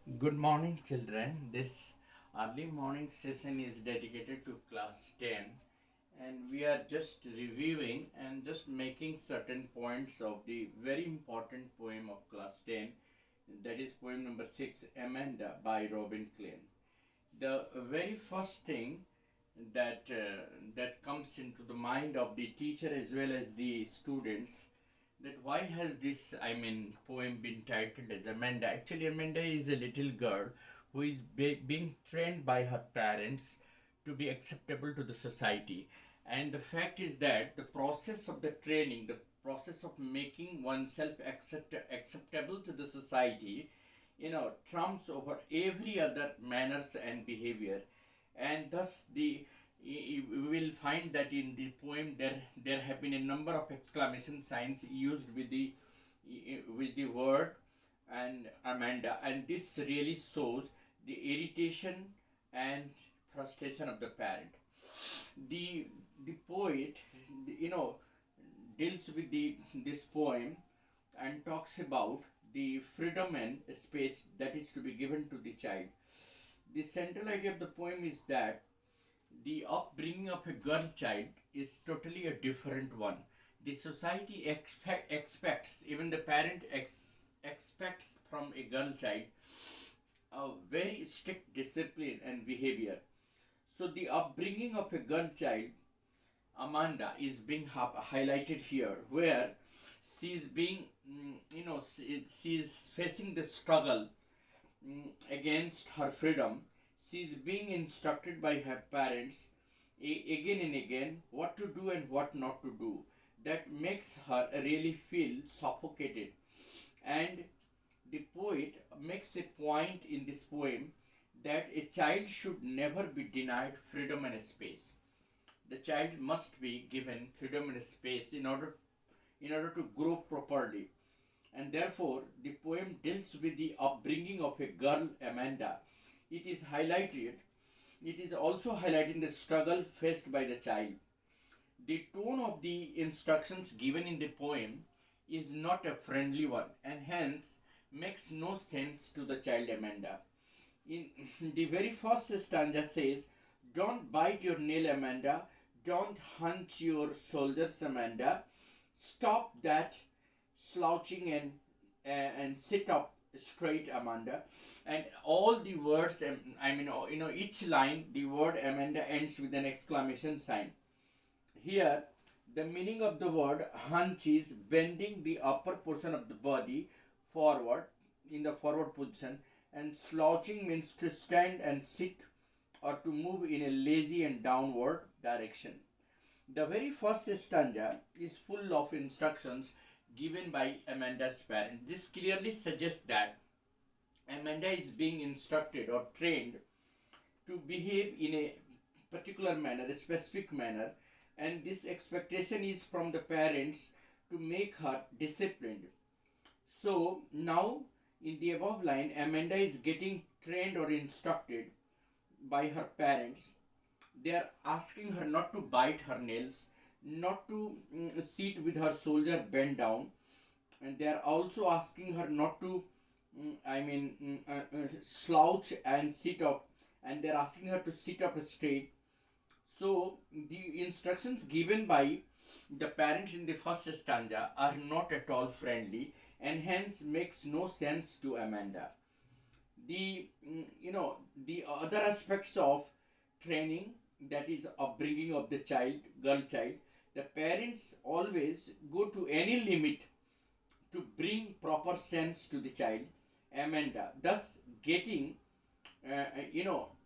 Good morning, children. This early morning session is dedicated to class 10, and we are just reviewing and just making certain points of the very important poem of class 10, that is poem number 6, Amanda by Robin Klein. The very first thing that comes into the mind of the teacher as well as the students, that why has this poem been titled as Amanda. Actually, Amanda is a little girl who is being trained by her parents to be acceptable to the society. And the fact is that the process of the training, the process of making oneself acceptable to the society, trumps over every other manners and behavior. And thus we will find that in the poem there have been a number of exclamation signs used with the word and Amanda, and this really shows the irritation and frustration of the parent. The poet, you know, deals with the this poem and talks about the freedom and space that is to be given to the child. The central idea of the poem is that the upbringing of a girl child is totally a different one. The society expects, even the parent expects from a girl child a very strict discipline and behavior. So the upbringing of a girl child, Amanda, is being highlighted here, where she is being, she is facing the struggle against her freedom. She is being instructed by her parents again and again what to do and what not to do. That makes her really feel suffocated. And the poet makes a point in this poem that a child should never be denied freedom and space. The child must be given freedom and space in order to grow properly. And therefore the poem deals with the upbringing of a girl, Amanda. It is highlighted, it is also highlighting the struggle faced by the child. The tone of the instructions given in the poem is not a friendly one and hence makes no sense to the child Amanda. In the very first stanza says, "Don't bite your nail, Amanda. Don't hunt your shoulders, Amanda. Stop that slouching and sit up straight, Amanda." And all the words, each line, the word Amanda ends with an exclamation sign. Here, the meaning of the word hunch is bending the upper portion of the body forward in the forward position, and slouching means to stand and sit or to move in a lazy and downward direction. The very first stanza is full of instructions given by Amanda's parents. This clearly suggests that Amanda is being instructed or trained to behave in a particular manner, a specific manner, and this expectation is from the parents to make her disciplined. So now, in the above line, Amanda is getting trained or instructed by her parents. They are asking her not to bite her nails, not to sit with her shoulder bent down, and they are also asking her not to slouch and sit up, and they are asking her to sit up straight. So the instructions given by the parents in the first stanza are not at all friendly and hence makes no sense to Amanda. The other aspects of training, that is upbringing of the child, girl child, the parents always go to any limit to bring proper sense to the child, Amanda, thus getting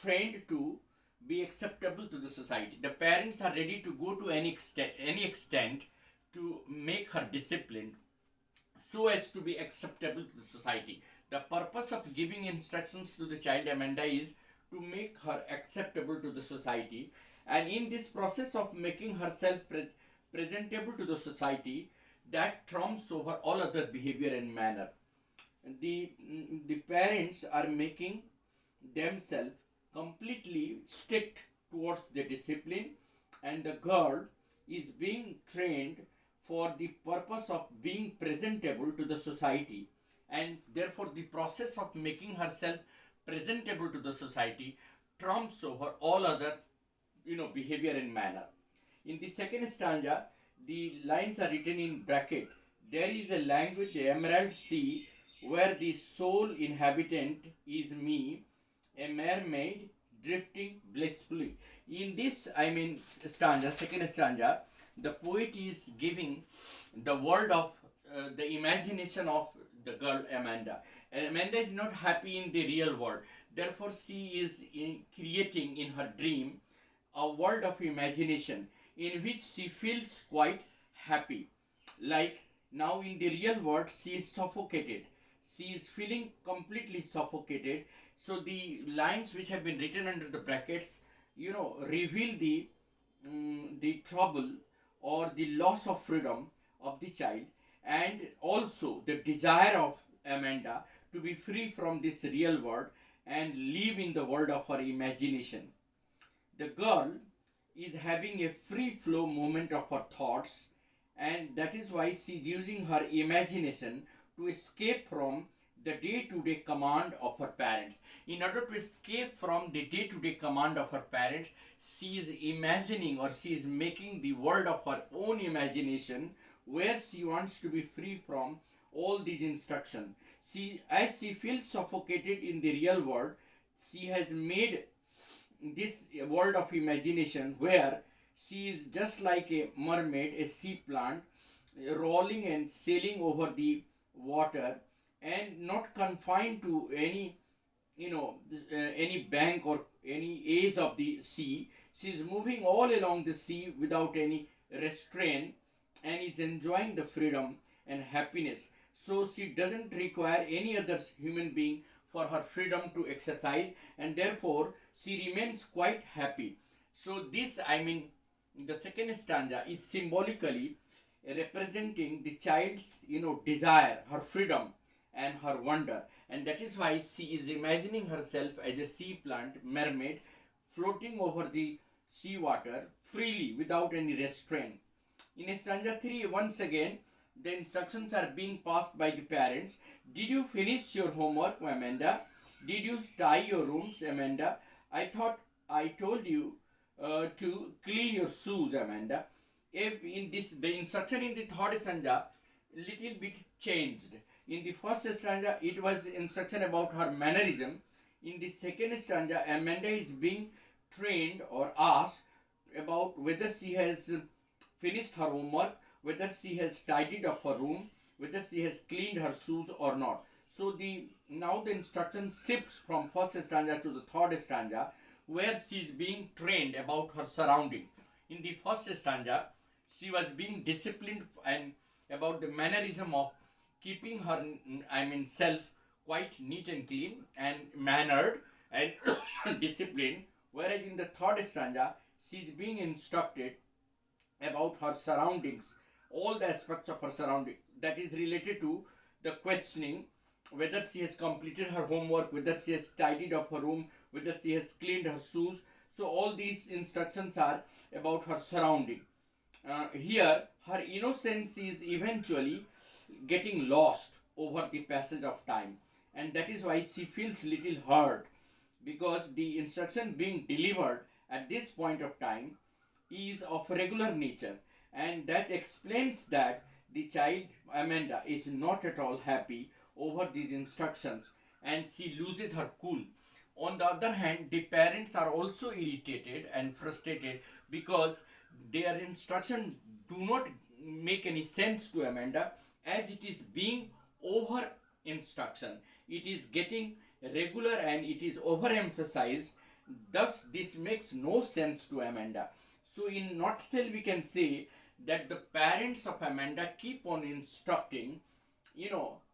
trained to be acceptable to the society. The parents are ready to go to any extent to make her disciplined so as to be acceptable to the society. The purpose of giving instructions to the child Amanda is to make her acceptable to the society, and in this process of making herself presentable to the society, that trumps over all other behavior and manner. The parents are making themselves completely strict towards the discipline, and the girl is being trained for the purpose of being presentable to the society, and therefore the process of making herself presentable to the society trumps over all other behavior and manner. In the second stanza, the lines are written in bracket. There is a languid emerald sea where the sole inhabitant is me, a mermaid drifting blissfully. In this, stanza, second stanza, the poet is giving the world of the imagination of the girl Amanda. Amanda is not happy in the real world. Therefore, she is creating in her dream a world of imagination in which she feels quite happy. Like now in the real world, she is suffocated. She is feeling completely suffocated. So the lines which have been written under the brackets, reveal the trouble or the loss of freedom of the child, and also the desire of Amanda to be free from this real world and live in the world of her imagination. The girl is having a free flow movement of her thoughts, and that is why she is using her imagination to escape from the day-to-day command of her parents. In order to escape from the day-to-day command of her parents, she is imagining, or she is making the world of her own imagination where she wants to be free from all these instructions. As she feels suffocated in the real world, she has made this world of imagination where she is just like a mermaid, a sea plant, rolling and sailing over the water, and not confined to any bank or any edge of the sea. She is moving all along the sea without any restraint, and is enjoying the freedom and happiness. So she doesn't require any other human being for her freedom to exercise, and therefore she remains quite happy. So this, the second stanza is symbolically representing the child's desire, her freedom and her wonder, and that is why she is imagining herself as a sea plant mermaid floating over the sea water freely without any restraint. In stanza 3, once again, the instructions are being passed by the parents. Did you finish your homework, Amanda? Did you tie your rooms, Amanda? I thought I told you to clean your shoes, Amanda. If in this, the instruction in the third stanza little bit changed. In the first stanza, it was instruction about her mannerism. In the second stanza, Amanda is being trained or asked about whether she has finished her homework, whether she has tidied up her room, whether she has cleaned her shoes or not. So now the instruction shifts from first stanza to the third stanza, where she is being trained about her surroundings. In the first stanza, she was being disciplined and about the mannerism of keeping her self quite neat and clean and mannered and disciplined, whereas in the third stanza she is being instructed about her surroundings, all the aspects of her surrounding that is related to the questioning whether she has completed her homework, whether she has tidied up her room, whether she has cleaned her shoes. So all these instructions are about her surrounding. Here her innocence is eventually getting lost over the passage of time, and that is why she feels little hurt, because the instruction being delivered at this point of time is of regular nature, and that explains that the child Amanda is not at all happy over these instructions, and she loses her cool. On the other hand, the parents are also irritated and frustrated because their instruction do not make any sense to Amanda, as it is being over instruction. It is getting regular and it is overemphasized. Thus, this makes no sense to Amanda. So, in nutshell, we can say that the parents of Amanda keep on instructing,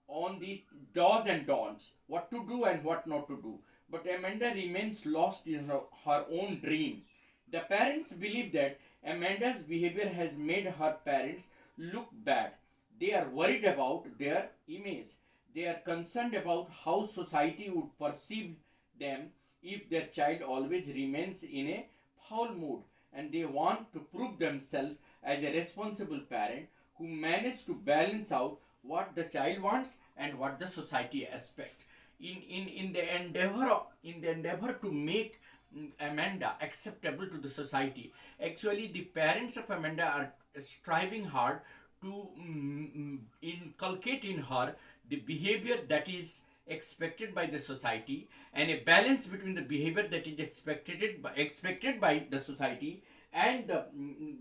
on the do's and don'ts, what to do and what not to do. But Amanda remains lost in her own dream. The parents believe that Amanda's behavior has made her parents look bad. They are worried about their image. They are concerned about how society would perceive them if their child always remains in a foul mood, and they want to prove themselves as a responsible parent who managed to balance out what the child wants and what the society expects. In the endeavor to make Amanda acceptable to the society, actually the parents of Amanda are striving hard to inculcate in her the behavior that is expected by the society, and a balance between the behavior that is expected by the society and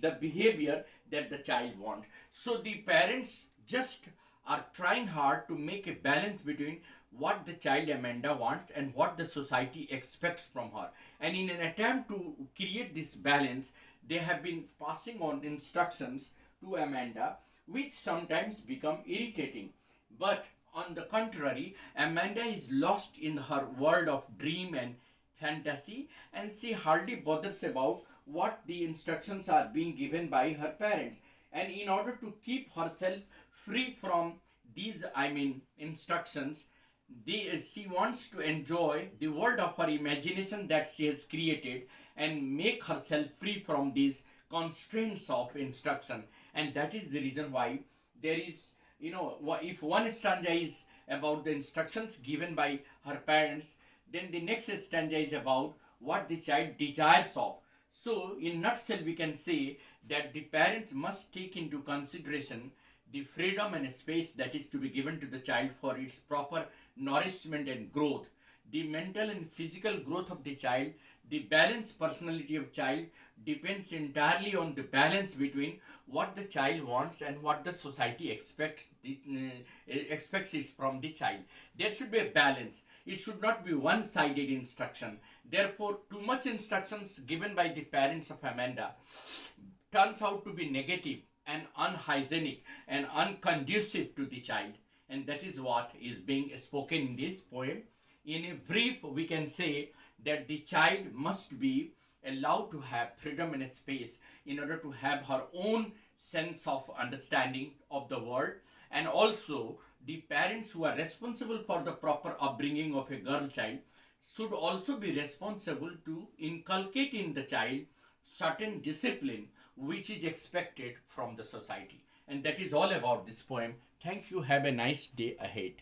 the behavior that the child wants. So the parents just are trying hard to make a balance between what the child Amanda wants and what the society expects from her. And in an attempt to create this balance, they have been passing on instructions to Amanda, which sometimes become irritating. But on the contrary, Amanda is lost in her world of dream and fantasy, and she hardly bothers about what the instructions are being given by her parents. And in order to keep herself free from these, instructions, she wants to enjoy the world of her imagination that she has created and make herself free from these constraints of instruction. And that is the reason why there is, if one stanza is about the instructions given by her parents, then the next stanza is about what the child desires of. So in nutshell, we can say that the parents must take into consideration the freedom and space that is to be given to the child for its proper nourishment and growth, the mental and physical growth of the child. The balanced personality of child depends entirely on the balance between what the child wants and what the society expects it from the child. There should be a balance. It should not be one-sided instruction. Therefore, too much instructions given by the parents of Amanda turns out to be negative and unhygienic and unconducive to the child. And that is what is being spoken in this poem. In a brief, we can say that the child must be allowed to have freedom and space in order to have her own sense of understanding of the world. And also, the parents who are responsible for the proper upbringing of a girl child should also be responsible to inculcate in the child certain discipline which is expected from the society. And that is all about this poem. Thank you. Have a nice day ahead.